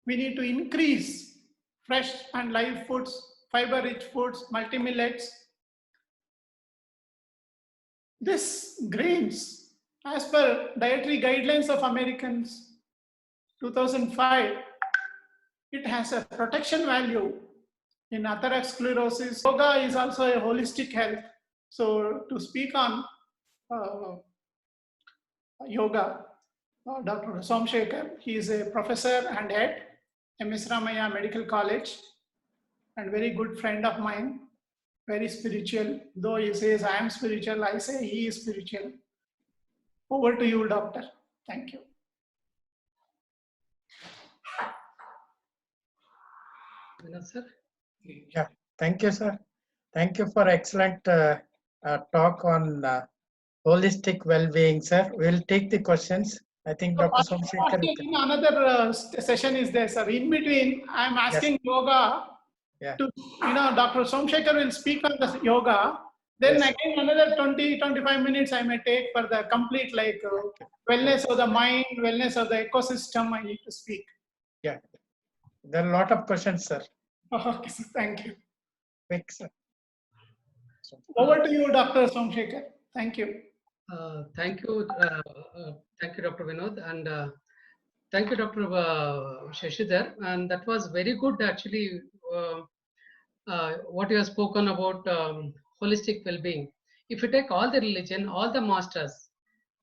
We need to increase fresh and live foods, fiber-rich foods, multimillets. This grains, as per dietary guidelines of Americans 2005, it has a protection value in atherosclerosis. Yoga is also a holistic health. So to speak on uh, yoga, Dr. Somshekhar, he is a professor and head, MS Ramaya Medical College, and very good friend of mine, very spiritual. Though he says I am spiritual, I say he is spiritual. Over to you, doctor. Thank you. Sir? Yeah, thank you, sir. Thank you for excellent talk on holistic well-being, sir. We'll take the questions. I think Dr. Somshekhar. Another session is there, sir. In between, I'm asking yoga to, Dr. Somshekhar will speak on the yoga. Then again, another 20-25 minutes I may take for the complete wellness of the mind, wellness of the ecosystem I need to speak. Yeah, there are a lot of questions, sir. Okay, sir. Thank you. Quick, sir. Over to you, Dr. Somshekhar. Thank you. Thank you, Dr. Vinod, and thank you, Dr. Shashidhar. And that was very good, actually, what you have spoken about holistic well-being. If you take all the religion, all the masters,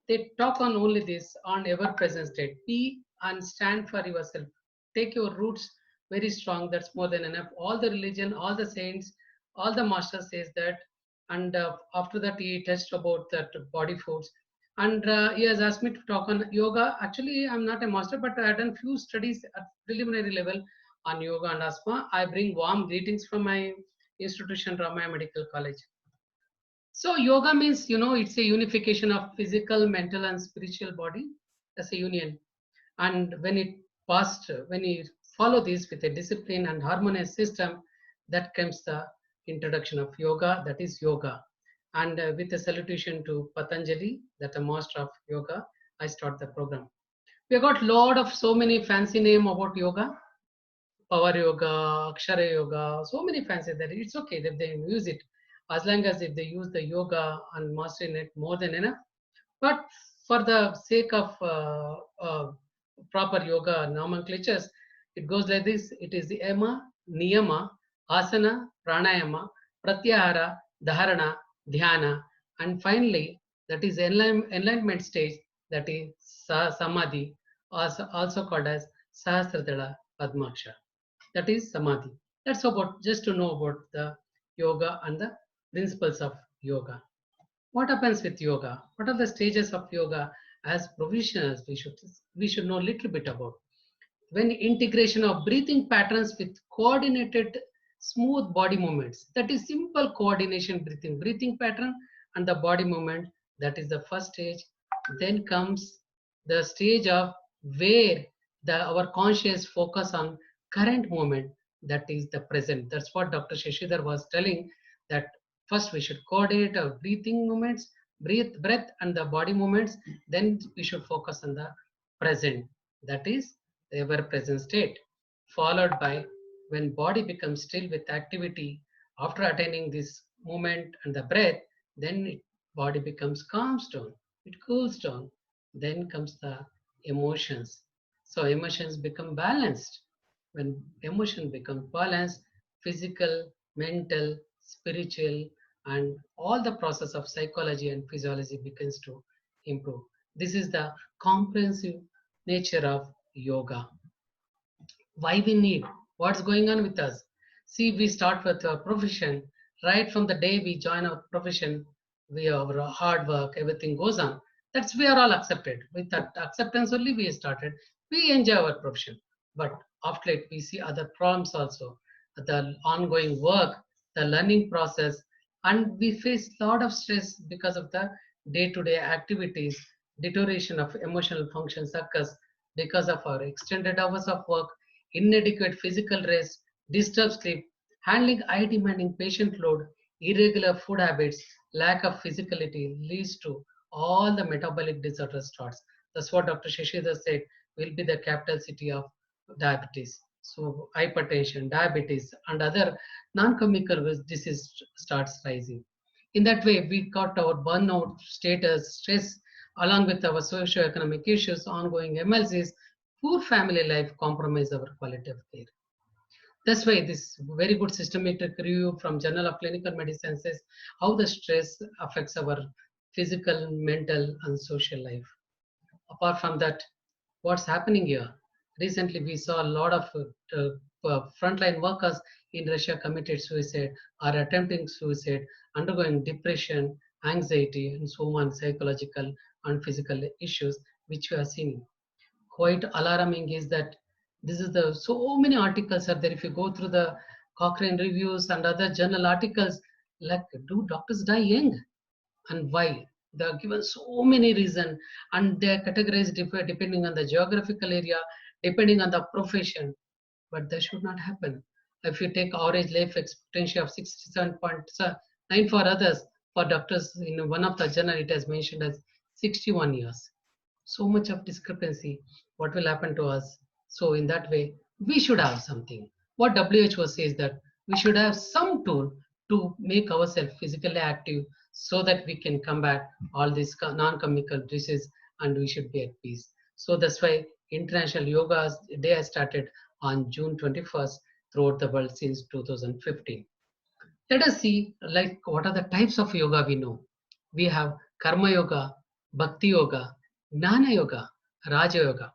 they talk on only this, on ever-present state. Be and stand for yourself. Take your roots very strong. That's more than enough. All the religion, all the saints, all the masters says that. And after that, he touched about that body foods. And he has asked me to talk on yoga. Actually, I'm not a master, but I have done few studies at preliminary level on yoga and asthma. I bring warm greetings from my institution, Ramaya Medical College. So yoga means, it's a unification of physical, mental, and spiritual body as a union. And when you follow this with a discipline and harmonious system, that comes the introduction of yoga, that is yoga. And with a salutation to Patanjali, that a master of yoga, I start the program. We got so many fancy name about yoga. Power yoga, Akshara yoga, so many fancy that it's okay if they use it, as long as if they use the yoga and mastering it, more than enough. But for the sake of proper yoga nomenclatures, it goes like this. It is the yama, niyama, asana, pranayama, pratyahara, dharana, dhyana, and finally that is enlightenment stage, that is samadhi, also called as sahasradhala padmaksha. That is samadhi. That's about just to know about the yoga and the principles of yoga. What happens with yoga? What are the stages of yoga? As professionals, we should know a little bit about. When integration of breathing patterns with coordinated smooth body movements, that is simple coordination breathing pattern and the body movement, that is the first stage. Then comes the stage of where our conscious focus on current moment, that is the present. That's what Dr. Shashidhar was telling, that first we should coordinate our breathing movements, breath and the body movements, then we should focus on the present, that is the ever-present state, followed by when body becomes still with activity. After attaining this movement and the breath, then body becomes calms down, it cools down. Then comes the emotions. So emotions become balanced. When emotion becomes balanced, physical, mental, spiritual, and all the process of psychology and physiology begins to improve. This is the comprehensive nature of yoga. Why we need? What's going on with us? See, we start with our profession. Right from the day we join our profession, we have our hard work, everything goes on. That's we are all accepted. With that acceptance only we started. We enjoy our profession. But after it, we see other problems also. The ongoing work, the learning process, and we face a lot of stress because of the day-to-day activities. Deterioration of emotional functions occurs because of our extended hours of work, inadequate physical rest, disturbed sleep, handling high demanding patient load, irregular food habits, lack of physicality leads to all the metabolic disorder starts. That's what Dr. Shashidhar said will be the capital city of diabetes. So hypertension, diabetes, and other non-communicable disease starts rising. In that way, we got our burnout status, stress, along with our socio-economic issues, ongoing MLCs, poor family life compromise our quality of care. That's why this very good systematic review from Journal of Clinical Medicine says how the stress affects our physical, mental, and social life. Apart from that, what's happening here? Recently, we saw a lot of frontline workers in Russia committed suicide, are attempting suicide, undergoing depression, anxiety, and so on, psychological and physical issues, which we are seeing. Quite alarming is that this is the so many articles are there. If you go through the Cochrane reviews and other journal articles, like, do doctors die young? And why? They are given so many reasons, and they are categorized depending on the geographical area, depending on the profession. But that should not happen. If you take average life expectancy of 67.9 for others, for doctors, in one of the journal it has mentioned as 61 years. So much of discrepancy. What will happen to us? So in that way, we should have something. What WHO says that we should have some tool to make ourselves physically active so that we can combat all these non-communicable diseases and we should be at peace. So that's why International Yoga Day has started on June 21st throughout the world since 2015. Let us see like what are the types of yoga we know. We have Karma Yoga, Bhakti Yoga, Gnana Yoga, Raja Yoga.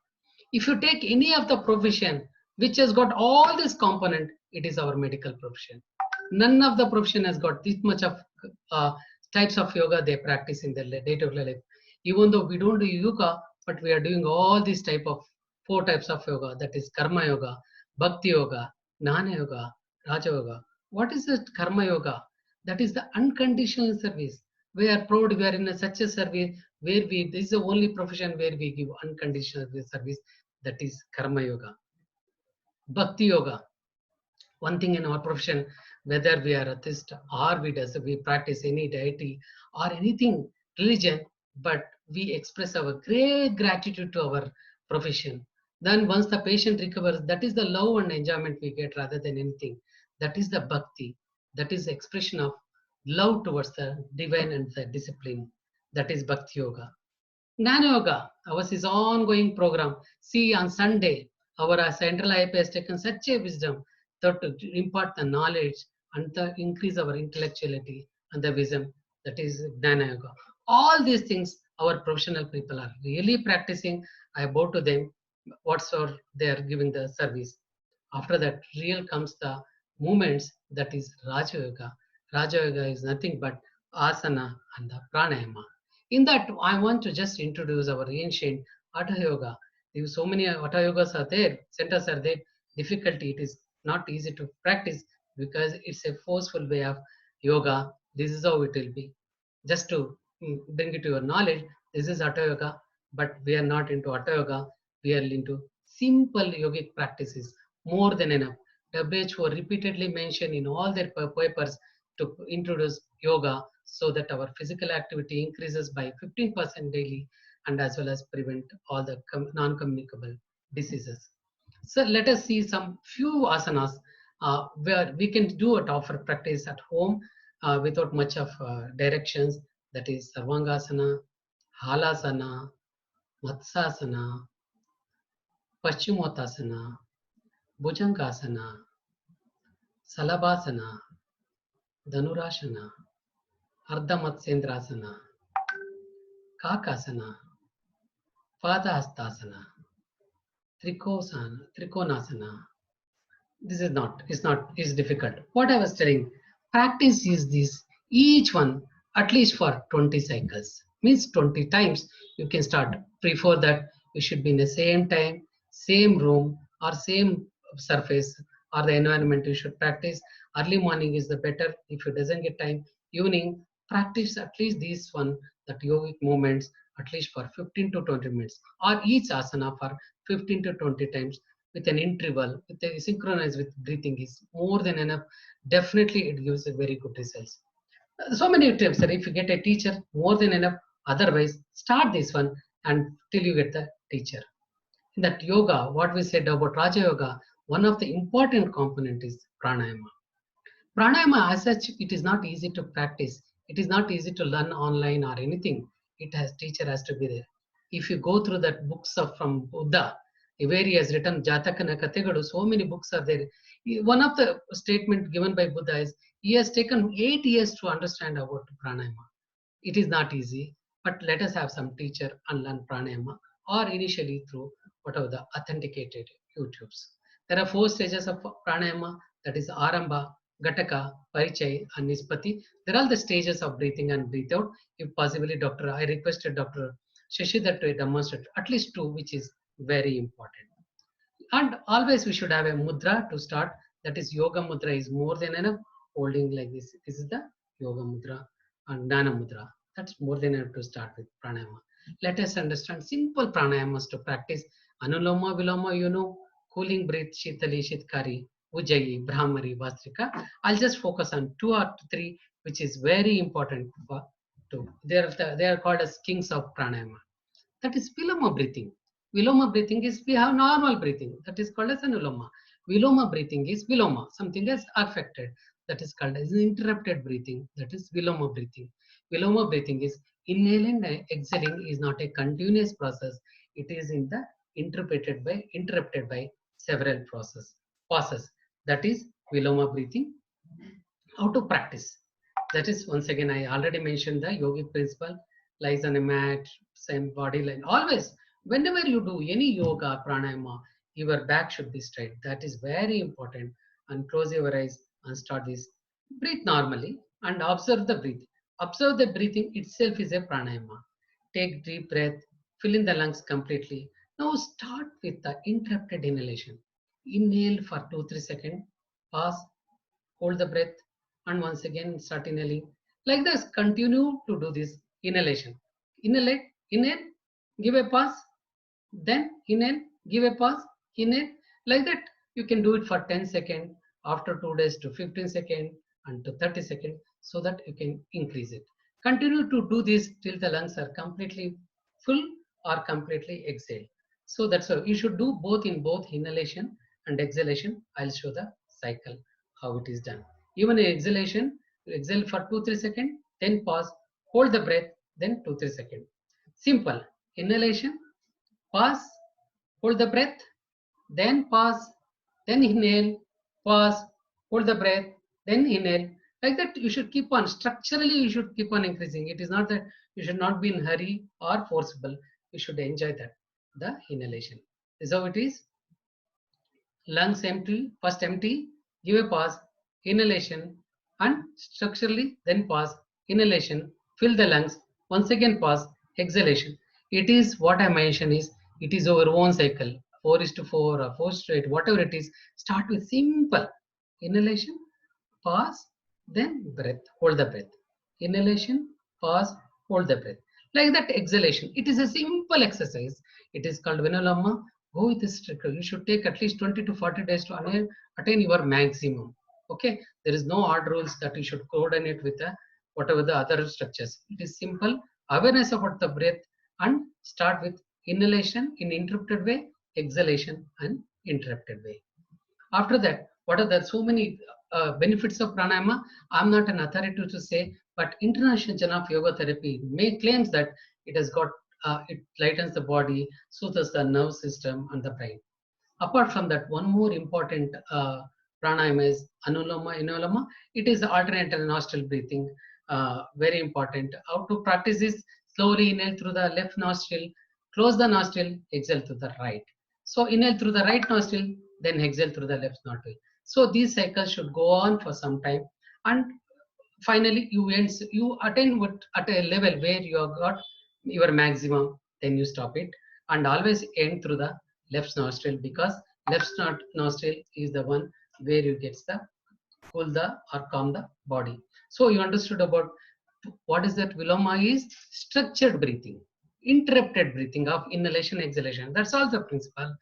If you take any of the profession which has got all this component, it is our medical profession. None of the profession has got this much of uh, types of yoga they practice in their day-to-day life. Even though we don't do yoga, but we are doing all these type of 4 types of yoga. That is Karma Yoga, Bhakti Yoga, Gnana Yoga, Raja Yoga. What is the Karma Yoga? That is the unconditional service. We are proud we are in such a service where this is the only profession where we give unconditional service. That is Karma Yoga. Bhakti Yoga. One thing in our profession, whether we are a theist or we practice any deity or anything religion, but we express our great gratitude to our profession. Then once the patient recovers, that is the love and enjoyment we get rather than anything. That is the bhakti. That is the expression of love towards the divine and the discipline. That is Bhakti Yoga. Gnana Yoga, ours is ongoing program. See, on Sunday, our central IAP has taken such a wisdom to impart the knowledge and to increase our intellectuality and the wisdom. That is Gnana Yoga. All these things our professional people are really practicing. I bow to them whatsoever they are giving the service. After that, real comes the movements, that is Raja Yoga. Raja Yoga is nothing but asana and the pranayama. In that, I want to just introduce our ancient Hatha Yoga. There so many Hatha Yogas are there, centers are there. Difficulty, it is not easy to practice because it's a forceful way of yoga. This is how it will be. Just to bring it to your knowledge, this is Hatha Yoga, but we are not into Hatha Yoga. We are into simple yogic practices, more than enough. WHO repeatedly mentioned in all their papers to introduce yoga so that our physical activity increases by 15% daily and as well as prevent all the non-communicable diseases. So let us see some few asanas where we can do it offer practice at home without much of directions. That is Sarvangasana, Halasana, Matsasana, Paschimottanasana, Bhujangasana, Salabhasana, Dhanurashana, Ardha Matsyendrasana, Kakasana, Padahastasana, Trikonasana. This is not, it's difficult. What I was telling, practice is this, each one at least for 20 cycles. Means 20 times you can start. Before that, you should be in the same time, same room, or same surface, or the environment you should practice. Early morning is the better. If you doesn't get time, evening, practice at least these one, that yogic movements, at least for 15 to 20 minutes, or each asana for 15 to 20 times with an interval, with a synchronized with breathing is more than enough. Definitely it gives a very good results. So many tips, sir. If you get a teacher, more than enough. Otherwise, start this one and till you get the teacher. In that yoga, what we said about Raja Yoga, one of the important component is pranayama. Pranayama as such, it is not easy to practice. It is not easy to learn online or anything. It has teacher has to be there. If you go through that books of from Buddha, where he has written Jatakana Kategalu, so many books are there. One of the statement given by Buddha is he has taken 8 years to understand about pranayama. It is not easy, but let us have some teacher and learn pranayama, or initially through whatever the authenticated YouTubes. There are 4 stages of pranayama, that is Aramba, Gataka, Parichay, and Nispati. They're all the stages of breathing and breathe out. If possibly, Doctor, I requested Dr. Shashidhar to demonstrate at least 2, which is very important. And always we should have a mudra to start. That is yoga mudra is more than enough. Holding like this. This is the yoga mudra and Dana mudra. That's more than enough to start with pranayama. Let us understand simple pranayamas to practice. Anuloma, Viloma, you know, cooling breath, Shitali, Shitkari, Ujjayi, Brahmari, Vastrika. I'll just focus on 2 or 3, which is very important for 2. They are called as kings of pranayama. That is Viloma breathing. Viloma breathing is we have normal breathing. That is called as anuloma. Viloma breathing is Viloma, something is affected. That is called as interrupted breathing. That is Viloma breathing. Viloma breathing is inhaling and exhaling is not a continuous process. It is in the interrupted by several pauses. That is Viloma breathing. How to practice? That is, once again, I already mentioned the yogic principle, lies on a mat, same body line. Always, whenever you do any yoga, pranayama, your back should be straight. That is very important. And close your eyes and start this. Breathe normally and observe the breath. Observe the breathing itself is a pranayama. Take deep breath, fill in the lungs completely. Now start with the interrupted inhalation. Inhale for 2-3 seconds, pause, hold the breath, and once again start inhaling. Like this, continue to do this inhalation. Inhale, give a pause, then inhale, give a pause, inhale. Like that, you can do it for 10 seconds, after 2 days to 15 seconds, and to 30 seconds, so that you can increase it. Continue to do this till the lungs are completely full or completely exhale. So that's why you should do both in both inhalation and exhalation. I'll show the cycle, how it is done. Even in exhalation, you exhale for 2-3 seconds, then pause, hold the breath, then 2-3 seconds. Simple. Inhalation, pause, hold the breath, then pause, then inhale, pause, hold the breath, then inhale. Like that, you should keep on. Structurally, you should keep on increasing. It is not that you should not be in hurry or forcible. You should enjoy that, the inhalation. This is how it is. Lungs empty, first empty, give a pause, inhalation, and structurally, then pause, inhalation, fill the lungs, once again pause, exhalation. It is what I mentioned is, it is our own cycle, 4:4 or 4:8, whatever it is. Start with simple inhalation, pause, then breath, hold the breath. Inhalation, pause, hold the breath. Like that exhalation. It is a simple exercise. It is called Vinalama. Go with this trick. You should take at least 20 to 40 days to attain your maximum. Okay. There is no odd rules that you should coordinate with whatever the other structures. It is simple awareness about the breath and start with inhalation in interrupted way, exhalation and interrupted way. After that, what are the so many benefits of pranayama? I'm not an authority to say, but International Journal of Yoga Therapy claims that it has got it lightens the body, soothes the nerve system and the brain. Apart from that, one more important pranayama is anuloma inuloma. It is alternate nostril breathing. Very important. How to practice this? Slowly inhale through the left nostril, close the nostril, exhale to the right. So inhale through the right nostril, then exhale through the left nostril. So these cycles should go on for some time, and finally you attain at a level where you have got your maximum, then you stop it, and always end through the left nostril, because left nostril is the one where you get the cool the or calm the body. So you understood about what is that. Viloma is structured breathing, interrupted breathing of inhalation, exhalation. That's all the principle.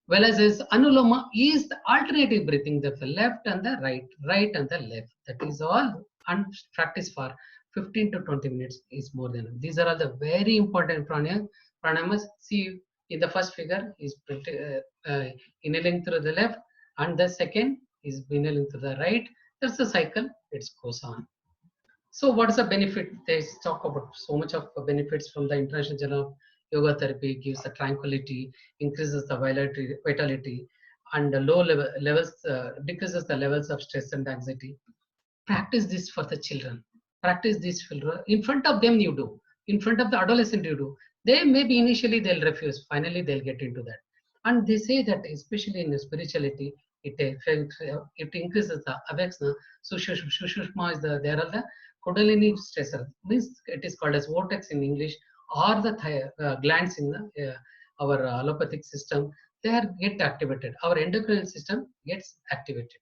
Whereas is anuloma is the alternative breathing, the left and the right and the left. That is all, and practice for 15 to 20 minutes is more than enough. These are all the very important pranayamas. See, In the first figure is inhaling through the left, and the second is inhaling through the right. That's the cycle. It goes on. So what is the benefit? They talk about so much of benefits from the International Journal of Yoga Therapy. Gives the tranquility, increases the vitality, and the levels decreases the levels of stress and anxiety. Practice this for the children. Practice this in front of them. You do in front of the adolescent. You do. They maybe initially they'll refuse. Finally they'll get into that. And they say that especially in spirituality, it increases the avexna. So Shushma is there are the Kundalini stressor, means it is called as vortex in English, or the glands in the, our allopathic system. They get activated. Our endocrine system gets activated.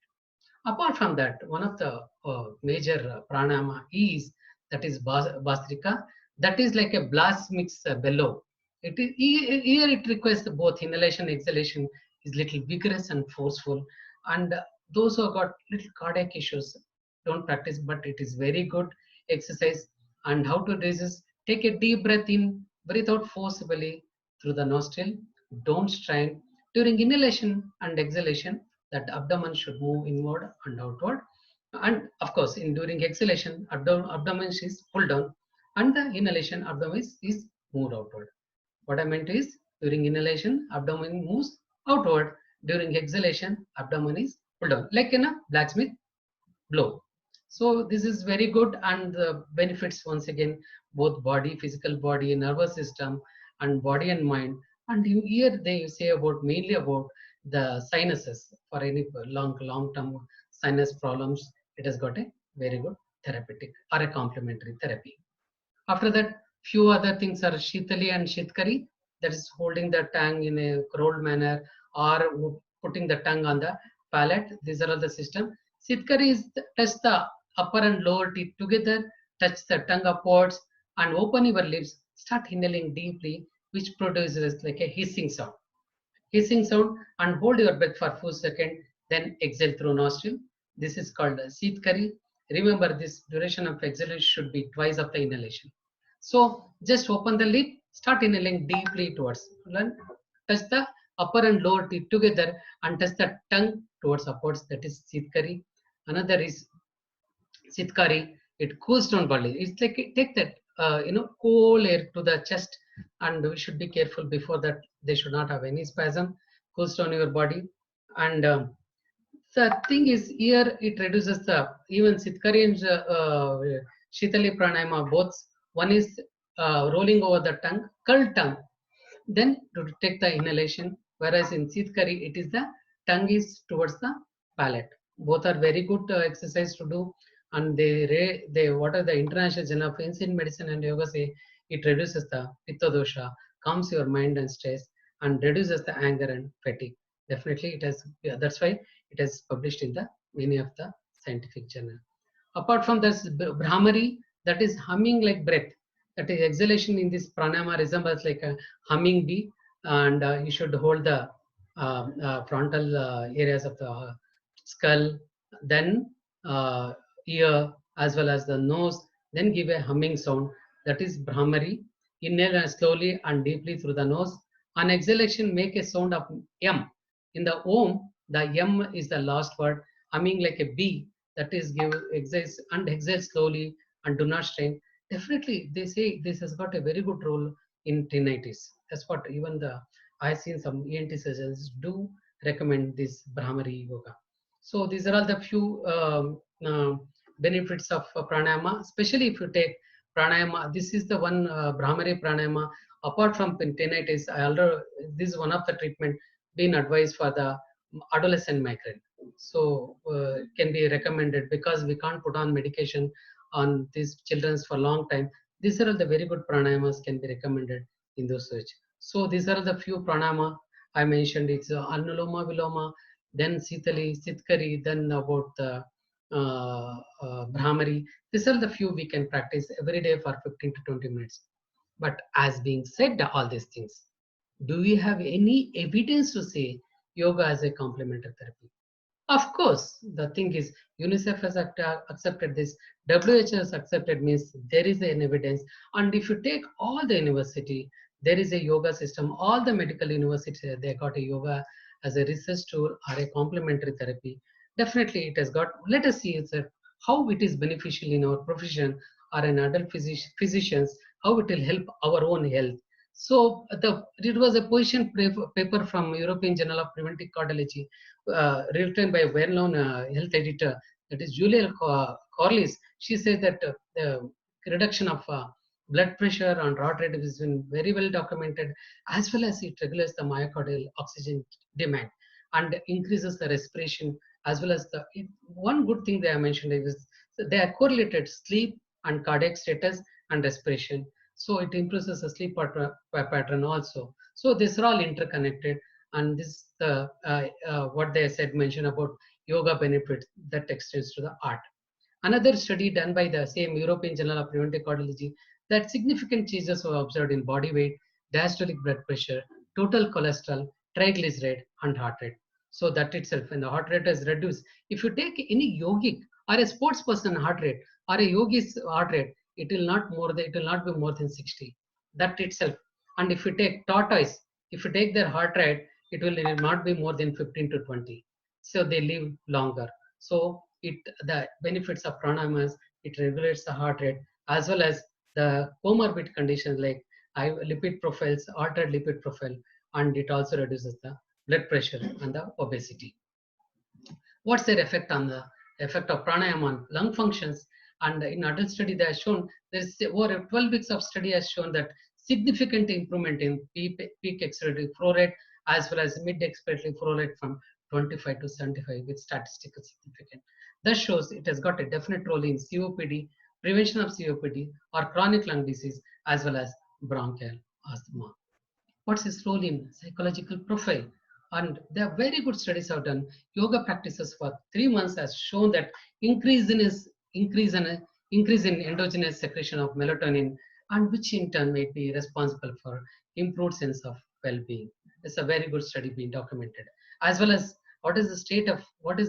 Apart from that, one of the major pranayama is that is Bhastrika. That is like a blast mix bellow. Here it requires both inhalation, exhalation is little vigorous and forceful. And those who have got little cardiac issues don't practice, but it is very good exercise. And how to resist? Take a deep breath in, breathe out forcibly through the nostril. Don't strain. During inhalation and exhalation, that abdomen should move inward and outward. And of course, during exhalation, abdomen is pulled down, and the inhalation, abdomen is moved outward. What I meant is, during inhalation, abdomen moves outward. During exhalation, abdomen is pulled down, like in a blacksmith blow. So this is very good, and the benefits once again, both body, physical body, nervous system, and body and mind. And here they say about mainly about the sinuses for any long-term sinus problems. It has got a very good therapeutic or a complementary therapy. After that, few other things are Shitali and Shitkari, that is holding the tongue in a rolled manner or putting the tongue on the palate. These are all the system. Shitkari is touch the upper and lower teeth together, touch the tongue upwards, and open your lips. Start inhaling deeply, which produces like a hissing sound. Hissing sound, and hold your breath for 4 seconds, then exhale through nostril. This is called Shitkari. Remember, this duration of exhalation should be twice of the inhalation. So just open the lip, start inhaling deeply towards, touch the upper and lower teeth together, and touch the tongue towards upwards. That is Shitkari. Another is Shitkari. It cools down body. It's like take that cool air to the chest, and we should be careful before that. They should not have any spasm. Cools down your body, and the thing is here it reduces the even Shitkari and Shitali pranayama both. One is rolling over the tongue, curled tongue, then to take the inhalation. Whereas in Shitkari it is the tongue is towards the palate. Both are very good exercise to do, and they what are the International Journal of Ancient Medicine and Yoga say it reduces the pitta dosha, calms your mind and stress, and reduces the anger and fatigue. Definitely it has, that's why it has published in the many of the scientific journal. Apart from this, Brahmari, that is humming like breath. That is exhalation in this pranayama resembles like a humming bee, and you should hold the frontal areas of the skull, then ear as well as the nose, then give a humming sound. That is Brahmari. Inhale slowly and deeply through the nose. On exhalation, make a sound of M. In the Om, the M is the last word, humming like a bee. That is give exhale and exhale slowly and do not strain. Definitely, they say this has got a very good role in tinnitus. That's what even I've seen some ENT surgeons do recommend this Brahmari yoga. So these are all the few benefits of pranayama, especially if you take pranayama. This is the one Brahmari pranayama. Apart from tinnitus, this is one of the treatment being advised for the adolescent migraine. So can be recommended because we can't put on medication on these children for a long time. These are all the very good pranayamas can be recommended in those search. So these are the few pranayama I mentioned. It's Anuloma Viloma, then Sitali, Shitkari, then about the Brahmari. These are the few we can practice every day for 15 to 20 minutes. But as being said all these things, do we have any evidence to say yoga as a complementary therapy? Of course, the thing is UNICEF has accepted this, WHO has accepted, means there is an evidence. And if you take all the university, There is a yoga system. All the medical universities, they got a yoga as a research tool or a complementary therapy. Definitely it has got, let us see sir, how it is beneficial in our profession or an adult physicians, how it will help our own health. So it was a position paper from European Journal of Preventive Cardiology, written by a well-known health editor, that is Julia Corliss. She said that the reduction of blood pressure and heart rate has been very well documented, as well as it regulates the myocardial oxygen demand and increases the respiration, as well as one good thing they have mentioned is they are correlated sleep and cardiac status and respiration. So it improves the sleep pattern also. So these are all interconnected, and this what they said mention about yoga benefits that extends to the art. Another study done by the same European Journal of Preventive Cardiology, that significant changes were observed in body weight, diastolic blood pressure, total cholesterol, triglyceride, and heart rate. So that itself, when the heart rate is reduced, if you take any yogic or a sports person heart rate or a yogi's heart rate, it will not be more than 60. That itself. And if you take tortoise, if you take their heart rate, it will not be more than 15 to 20. So they live longer. So the benefits of pranayamas, it regulates the heart rate, as well as the comorbid conditions like lipid profiles, altered lipid profile, and it also reduces the blood pressure and the obesity. What's their effect on the effect of pranayama on lung functions? And in adult study, they have shown there's over 12 weeks of study has shown that significant improvement in peak expiratory flow rate as well as mid expiratory flow rate from 25 to 75 with statistical significance. That shows it has got a definite role in COPD, prevention of COPD or chronic lung disease, as well as bronchial asthma. What's his role in psychological profile? And there are very good studies have done. Yoga practices for 3 months has shown that increase in endogenous secretion of melatonin, and which in turn may be responsible for improved sense of well-being. It's a very good study being documented. As well as what is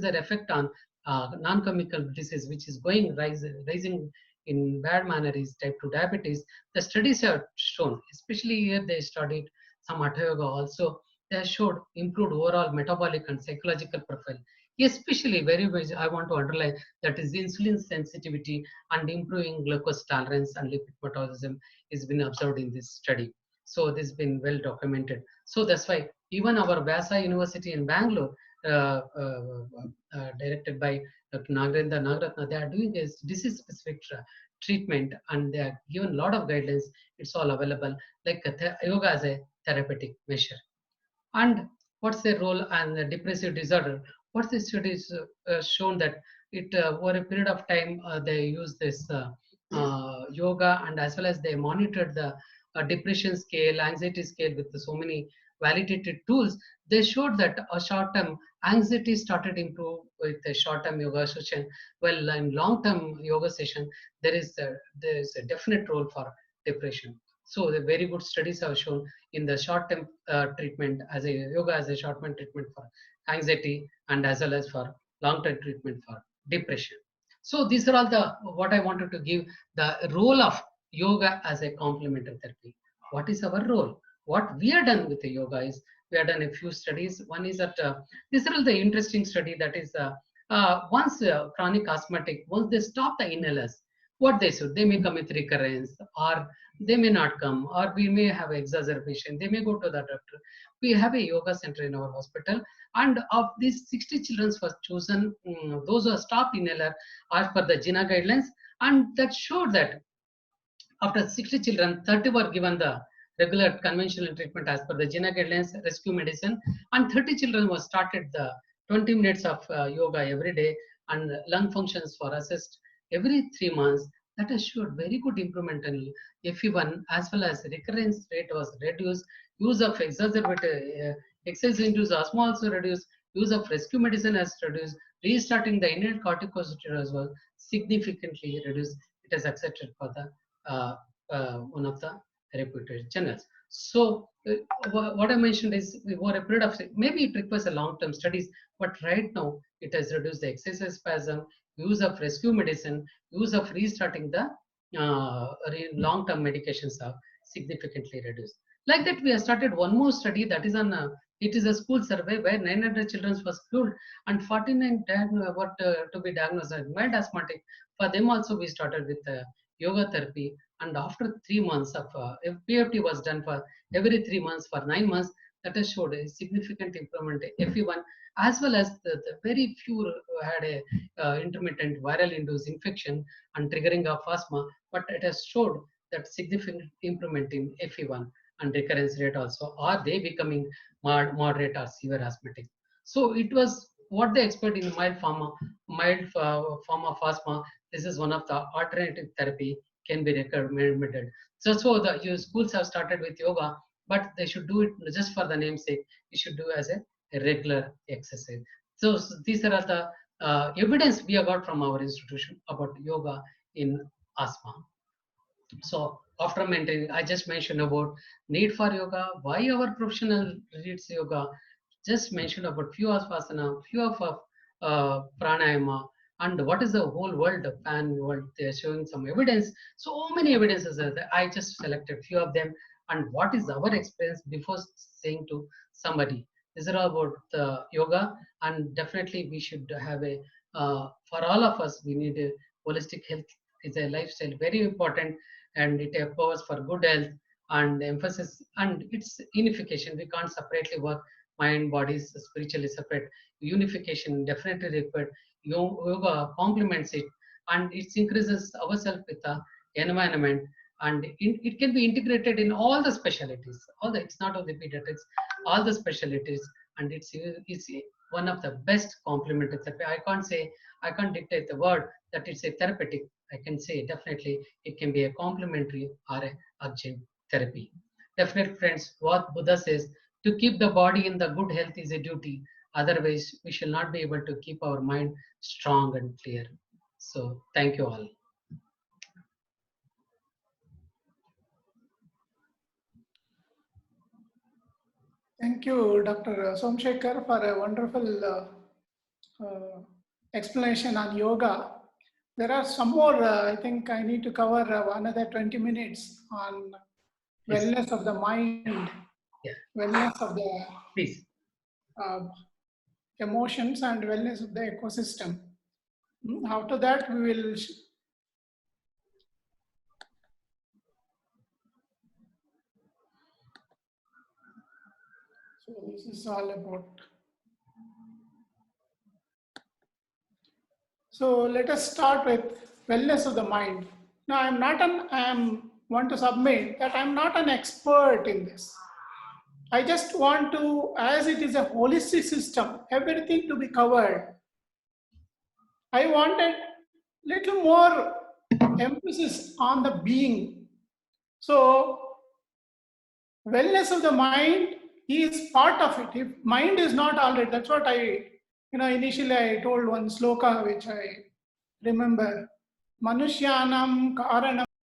their effect on non-communicable disease, which is rising in bad manner, is type 2 diabetes. The studies have shown, especially here they studied some Hatha Yoga also, they showed improved overall metabolic and psychological profile. Especially very much I want to underline that is insulin sensitivity and improving glucose tolerance and lipid metabolism is been observed in this study. So this has been well documented. So that's why even our Vyasa University in Bangalore, directed by Dr. Nagarendra Nagaratna, they are doing this disease-specific treatment, and they are given a lot of guidelines. It's all available, like yoga as a therapeutic measure. And what's their role and the depressive disorder? What the studies shown that it over a period of time they use this yoga, and as well as they monitored the depression scale, anxiety scale with so many validated tools. They showed that a short-term anxiety started improve with a short-term yoga session. Well, in long-term yoga session, there is a definite role for depression. So the very good studies have shown in the short-term treatment as a yoga as a short-term treatment for anxiety, and as well as for long-term treatment for depression. So these are all the what I wanted to give the role of yoga as a complementary therapy. What is our role? What we are done with the yoga is we have done a few studies. One is that this is the interesting study that is once chronic asthmatic, once they stop the inhalers, what they may come with recurrence, or they may not come, or we may have exacerbation, they may go to the doctor. We have a yoga center in our hospital, and of these 60 children were chosen, those who stopped inhaler as per the JINA guidelines, and that showed that after 60 children, 30 were given the regular conventional treatment as per the JINA guidelines, rescue medicine, and 30 children were started the 20 minutes of yoga every day, and lung functions were assessed every 3 months. That has showed very good improvement in FE1, as well as recurrence rate was reduced, use of exacerbated excess-induced asthma also reduced, use of rescue medicine has reduced, restarting the inhaled corticosteroids was significantly reduced. It is accepted for the one of the therapeutic journals. So what I mentioned is over a period of, maybe it requires a long-term studies, but right now it has reduced the excessive spasm, use of rescue medicine, use of restarting the long-term medications are significantly reduced. Like that, we have started one more study that is on, it is a school survey where 900 children was schooled and 49 to be diagnosed as mild asthmatic. For them also, we started with yoga therapy. And after 3 months of PFT was done for every 3 months for 9 months, that has showed a significant improvement in FE1, as well as the very few had a intermittent viral induced infection and triggering of asthma, but it has showed that significant improvement in FE1 and recurrence rate also. Are they becoming moderate or severe asthmatic? So it was what they expect in mild form of asthma. This is one of the alternative therapy can be recommended. So the schools have started with yoga, but they should do it just for the namesake. You should do as a regular exercise. So these are the evidence we have got from our institution about yoga in asthma. So after maintaining, I just mentioned about need for yoga, why our professional reads yoga, just mentioned about few of asana, few of pranayama, and what is the whole world, the pan world, they're showing some evidence. So many evidences are there. I just selected few of them, and what is our experience before saying to somebody. These are all about yoga, and definitely we should have a, for all of us, we need a holistic health is a lifestyle, very important, and it empowers for good health and emphasis, and its unification. We can't separately work mind, bodies, spiritually separate. Unification definitely required. Yoga complements it, and it increases ourselves with the environment, and it can be integrated in all the specialties. It's not only pediatrics, all the specialties, and it's one of the best complementary therapy. I can't dictate the word that it's a therapeutic. I can say definitely it can be a complementary or a adjunct therapy. Definitely, friends, what Buddha says, to keep the body in the good health is a duty. Otherwise, we shall not be able to keep our mind strong and clear. So, thank you all. Thank you, Dr. Somshekhar, for a wonderful explanation on yoga. There are some more, I think I need to cover another 20 minutes on wellness of the mind, wellness of the emotions, and wellness of the ecosystem. After that, we will so this is all about. So let us start with wellness of the mind. Now, I want to submit that I'm not an expert in this. I just want to, as it is a holistic system, everything to be covered. I wanted little more emphasis on the being. So wellness of the mind is part of it. If mind is not already, that's what initially I told one sloka, which I remember. Manushyanam karanam